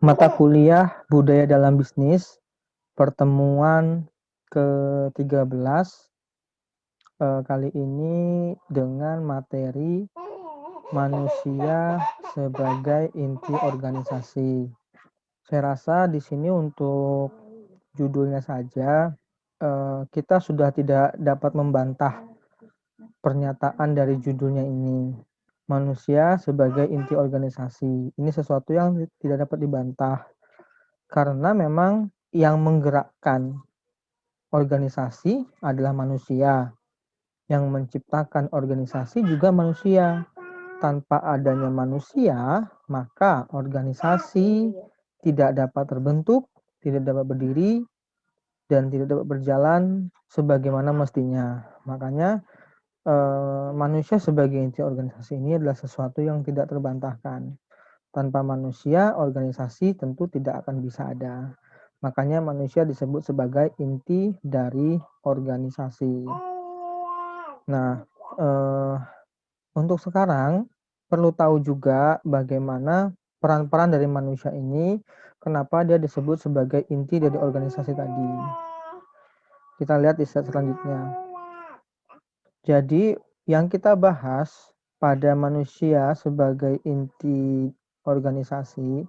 Mata kuliah Budaya dalam Bisnis, pertemuan ke-13 kali ini dengan materi manusia sebagai inti organisasi. Saya rasa di sini untuk judulnya saja kita sudah tidak dapat membantah pernyataan dari judulnya ini. Manusia sebagai inti organisasi. Ini sesuatu yang tidak dapat dibantah. Karena memang yang menggerakkan organisasi adalah manusia. Yang menciptakan organisasi juga manusia. Tanpa adanya manusia, maka organisasi tidak dapat terbentuk, tidak dapat berdiri, dan tidak dapat berjalan sebagaimana mestinya. Makanya manusia sebagai inti organisasi ini adalah sesuatu yang tidak terbantahkan. Tanpa manusia, organisasi tentu tidak akan bisa ada. Makanya manusia disebut sebagai inti dari organisasi. Nah, untuk sekarang perlu tahu juga bagaimana peran-peran dari manusia ini, kenapa dia disebut sebagai inti dari organisasi tadi. Kita lihat di slide selanjutnya. Jadi, yang kita bahas pada manusia sebagai inti organisasi,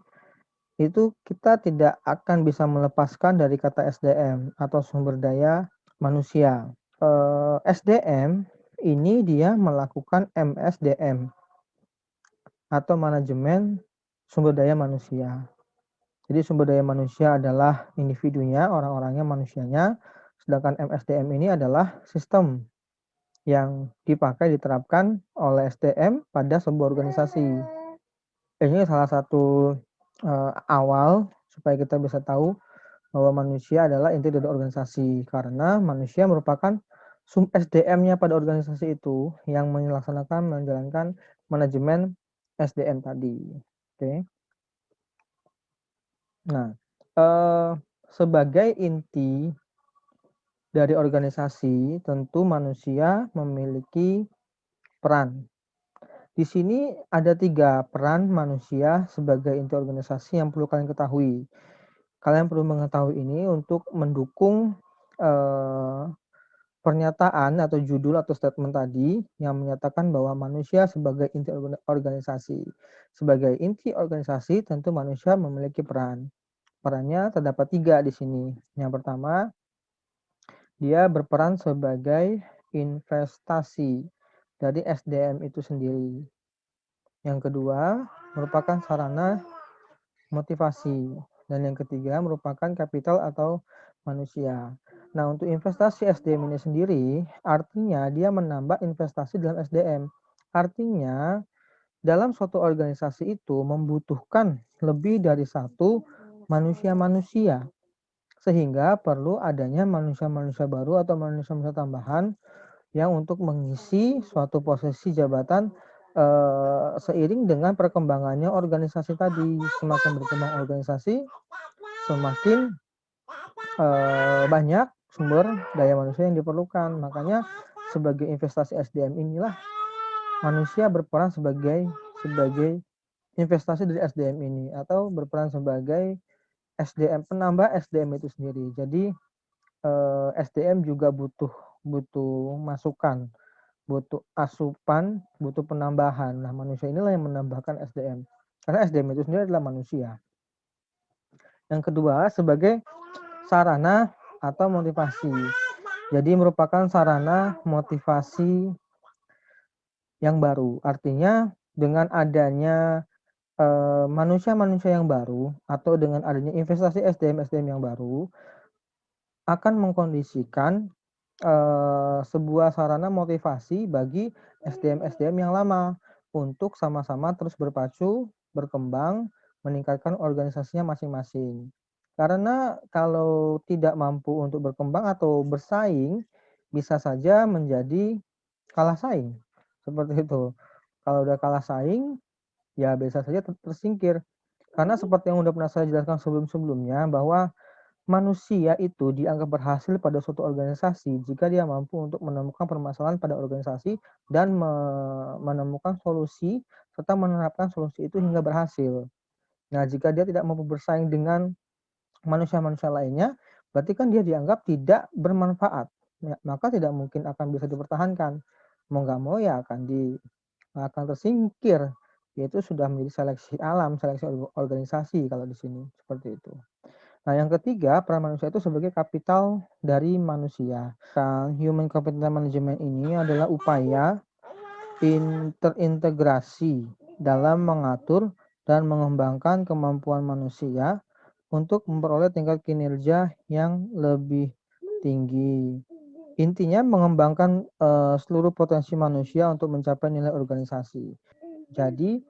itu kita tidak akan bisa melepaskan dari kata SDM atau sumber daya manusia. SDM ini dia melakukan MSDM atau manajemen sumber daya manusia. Jadi sumber daya manusia adalah individunya, orang-orangnya, manusianya, sedangkan MSDM ini adalah sistem yang dipakai diterapkan oleh SDM pada sebuah organisasi. Ini salah satu awal supaya kita bisa tahu bahwa manusia adalah inti dari organisasi, karena manusia merupakan SDM-nya pada organisasi itu yang menjalankan manajemen SDM tadi. Oke. Nah, sebagai inti dari organisasi, tentu manusia memiliki peran. Di sini ada 3 peran manusia sebagai inti organisasi yang perlu kalian ketahui. Kalian perlu mengetahui ini untuk mendukung pernyataan atau judul atau statement tadi yang menyatakan bahwa manusia sebagai inti organisasi. Sebagai inti organisasi, tentu manusia memiliki peran. Perannya terdapat 3 di sini. Yang pertama, dia berperan sebagai investasi dari SDM itu sendiri. Yang kedua, merupakan sarana motivasi. Dan yang ketiga, merupakan kapital atau manusia. Nah, untuk investasi SDM ini sendiri, artinya dia menambah investasi dalam SDM. Artinya, dalam suatu organisasi itu membutuhkan lebih dari satu manusia-manusia. Sehingga perlu adanya manusia-manusia baru atau manusia-manusia tambahan yang untuk mengisi suatu posisi jabatan seiring dengan perkembangannya organisasi tadi. Semakin berkembang organisasi, semakin banyak sumber daya manusia yang diperlukan. Makanya sebagai investasi SDM inilah manusia berperan sebagai investasi dari SDM ini, atau berperan sebagai SDM, penambah SDM itu sendiri. Jadi SDM juga butuh masukan, butuh asupan, butuh penambahan. Nah, manusia inilah yang menambahkan SDM. Karena SDM itu sendiri adalah manusia. Yang kedua, sebagai sarana atau motivasi. Jadi merupakan sarana motivasi yang baru. Artinya dengan adanya manusia-manusia yang baru atau dengan adanya investasi SDM-SDM yang baru akan mengkondisikan sebuah sarana motivasi bagi SDM-SDM yang lama untuk sama-sama terus berpacu, berkembang, meningkatkan organisasinya masing-masing. Karena kalau tidak mampu untuk berkembang atau bersaing, bisa saja menjadi kalah saing. Seperti itu. Kalau udah kalah saing, ya bisa saja tersingkir. Karena seperti yang udah pernah saya jelaskan sebelum-sebelumnya, bahwa manusia itu dianggap berhasil pada suatu organisasi jika dia mampu untuk menemukan permasalahan pada organisasi dan menemukan solusi serta menerapkan solusi itu hingga berhasil. Nah, jika dia tidak mampu bersaing dengan manusia-manusia lainnya, berarti kan dia dianggap tidak bermanfaat. Ya, maka tidak mungkin akan bisa dipertahankan. Mau nggak mau ya akan tersingkir. Yaitu sudah menjadi seleksi alam, seleksi organisasi kalau di sini seperti itu. Nah, yang ketiga, peran manusia itu sebagai kapital dari manusia. Human capital management ini adalah upaya terintegrasi dalam mengatur dan mengembangkan kemampuan manusia untuk memperoleh tingkat kinerja yang lebih tinggi. Intinya mengembangkan seluruh potensi manusia untuk mencapai nilai organisasi. Jadi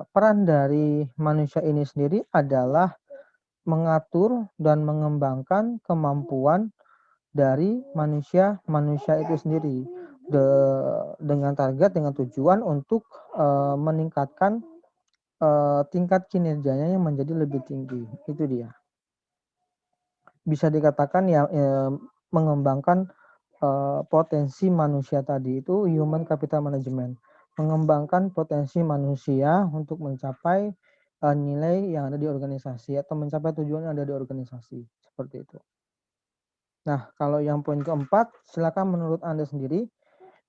peran dari manusia ini sendiri adalah mengatur dan mengembangkan kemampuan dari manusia itu sendiri dengan target dengan tujuan untuk meningkatkan tingkat kinerjanya yang menjadi lebih tinggi. Itu dia. Bisa dikatakan ya mengembangkan potensi manusia tadi itu human capital management. Mengembangkan potensi manusia untuk mencapai nilai yang ada di organisasi atau mencapai tujuan yang ada di organisasi. Seperti itu. Nah, kalau yang poin keempat, silakan menurut Anda sendiri,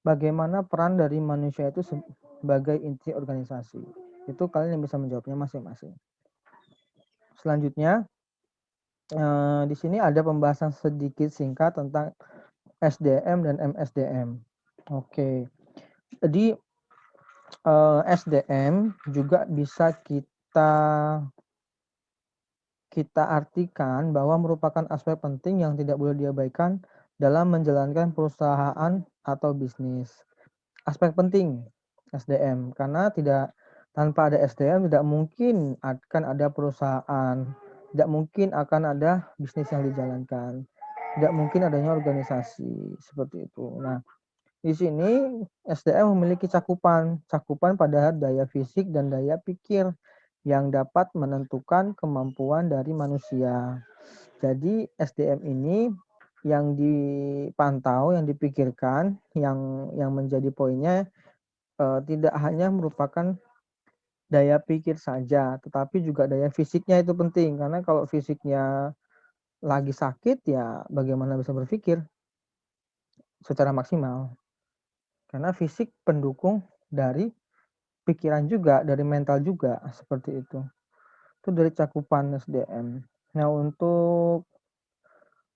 bagaimana peran dari manusia itu sebagai inti organisasi? Itu kalian yang bisa menjawabnya masing-masing. Selanjutnya, di sini ada pembahasan sedikit singkat tentang SDM dan MSDM. Oke, jadi SDM juga bisa kita artikan bahwa merupakan aspek penting yang tidak boleh diabaikan dalam menjalankan perusahaan atau bisnis. Aspek penting SDM, karena tanpa ada SDM tidak mungkin akan ada perusahaan, tidak mungkin akan ada bisnis yang dijalankan, tidak mungkin adanya organisasi seperti itu. Nah, di sini SDM memiliki cakupan pada daya fisik dan daya pikir yang dapat menentukan kemampuan dari manusia. Jadi SDM ini yang dipantau, yang dipikirkan, yang menjadi poinnya tidak hanya merupakan daya pikir saja, tetapi juga daya fisiknya itu penting. Karena kalau fisiknya lagi sakit, ya bagaimana bisa berpikir secara maksimal. Karena fisik pendukung dari pikiran juga, dari mental juga, seperti itu. Itu dari cakupan SDM. Nah, untuk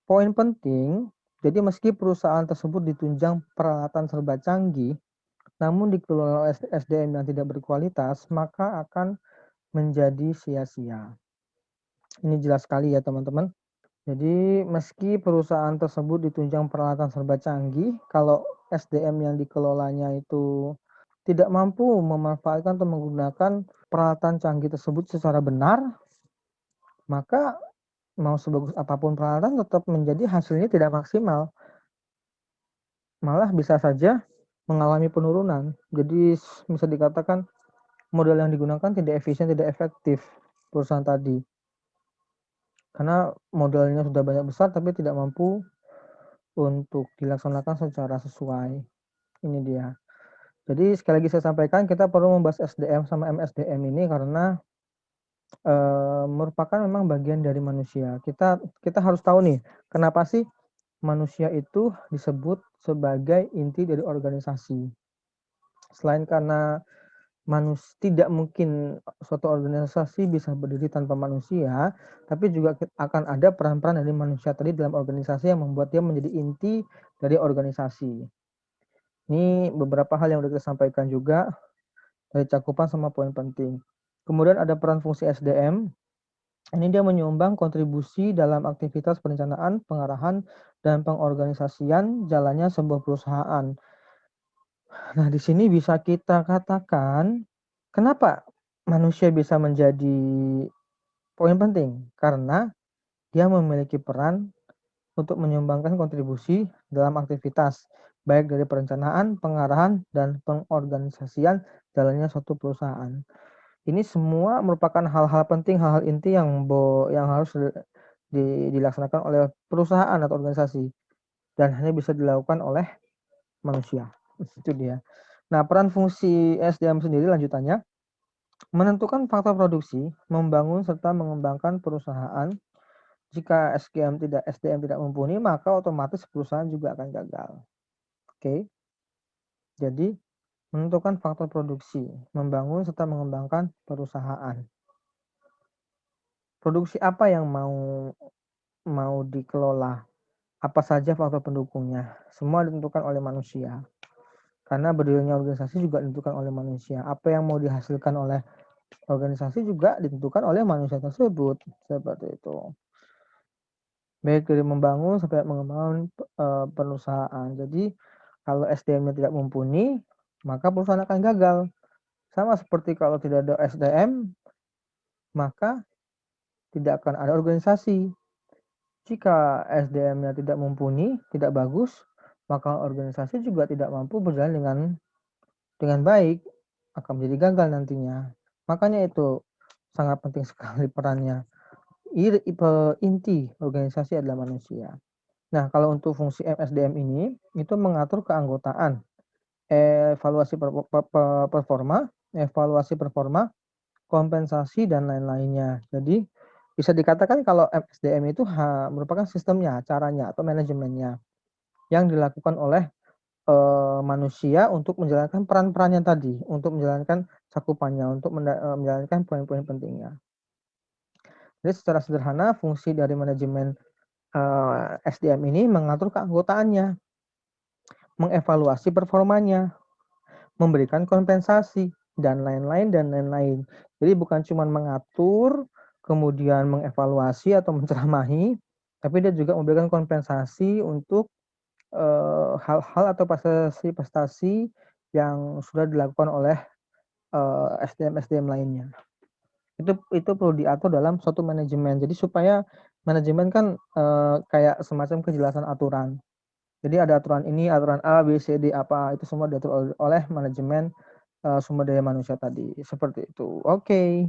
poin penting, jadi meski perusahaan tersebut ditunjang peralatan serba canggih, namun dikelola SDM yang tidak berkualitas, maka akan menjadi sia-sia. Ini jelas sekali ya teman-teman. Jadi meski perusahaan tersebut ditunjang peralatan serba canggih, kalau SDM yang dikelolanya itu tidak mampu memanfaatkan atau menggunakan peralatan canggih tersebut secara benar, maka mau sebagus apapun peralatan tetap menjadi hasilnya tidak maksimal. Malah bisa saja mengalami penurunan. Jadi bisa dikatakan modal yang digunakan tidak efisien, tidak efektif perusahaan tadi. Karena modalnya sudah banyak besar tapi tidak mampu untuk dilaksanakan secara sesuai. Ini dia. Jadi sekali lagi saya sampaikan, kita perlu membahas SDM sama MSDM ini karena merupakan memang bagian dari manusia. Kita harus tahu nih, kenapa sih manusia itu disebut sebagai inti dari organisasi. Selain karena tidak mungkin suatu organisasi bisa berdiri tanpa manusia, tapi juga akan ada peran-peran dari manusia tadi dalam organisasi yang membuat dia menjadi inti dari organisasi. Ini beberapa hal yang sudah kita sampaikan juga dari cakupan sama poin penting. Kemudian ada peran fungsi SDM. Ini dia menyumbang kontribusi dalam aktivitas perencanaan, pengarahan, dan pengorganisasian jalannya sebuah perusahaan. Nah, di sini bisa kita katakan, kenapa manusia bisa menjadi poin penting? Karena dia memiliki peran untuk menyumbangkan kontribusi dalam aktivitas, baik dari perencanaan, pengarahan, dan pengorganisasian jalannya suatu perusahaan. Ini semua merupakan hal-hal penting, hal-hal inti yang harus dilaksanakan oleh perusahaan atau organisasi dan hanya bisa dilakukan oleh manusia. Itu dia. Nah, peran fungsi SDM sendiri lanjutannya Menentukan faktor produksi, membangun serta mengembangkan perusahaan. Jika SDM tidak mumpuni, maka otomatis perusahaan juga akan gagal. Oke. Jadi, menentukan faktor produksi, membangun serta mengembangkan perusahaan. Produksi apa yang mau dikelola? Apa saja faktor pendukungnya? Semua ditentukan oleh manusia. Karena berdirinya organisasi juga ditentukan oleh manusia. Apa yang mau dihasilkan oleh organisasi juga ditentukan oleh manusia tersebut. Seperti itu. Baik dari membangun sampai mengembangkan perusahaan. Jadi kalau SDM-nya tidak mumpuni, maka perusahaan akan gagal. Sama seperti kalau tidak ada SDM, maka tidak akan ada organisasi. Jika SDM-nya tidak mumpuni, tidak bagus, maka organisasi juga tidak mampu berjalan dengan baik, akan menjadi gagal nantinya. Makanya itu sangat penting sekali perannya. Inti organisasi adalah manusia. Nah, kalau untuk fungsi MSDM ini, itu mengatur keanggotaan, evaluasi performa, kompensasi, dan lain-lainnya. Jadi, bisa dikatakan kalau MSDM itu merupakan sistemnya, caranya, atau manajemennya yang dilakukan oleh manusia untuk menjalankan peran-perannya tadi, untuk menjalankan cakupannya, untuk menjalankan poin-poin pentingnya. Jadi secara sederhana fungsi dari manajemen SDM ini mengatur keanggotaannya, mengevaluasi performanya, memberikan kompensasi, dan lain-lain. Jadi bukan cuma mengatur, kemudian mengevaluasi atau menceramahi, tapi dia juga memberikan kompensasi untuk hal-hal atau prestasi-prestasi yang sudah dilakukan oleh SDM-SDM lainnya. Itu perlu diatur dalam suatu manajemen. Jadi supaya manajemen kan kayak semacam kejelasan aturan. Jadi ada aturan ini, aturan A, B, C, D, apa, itu semua diatur oleh manajemen sumber daya manusia tadi. Seperti itu. Oke.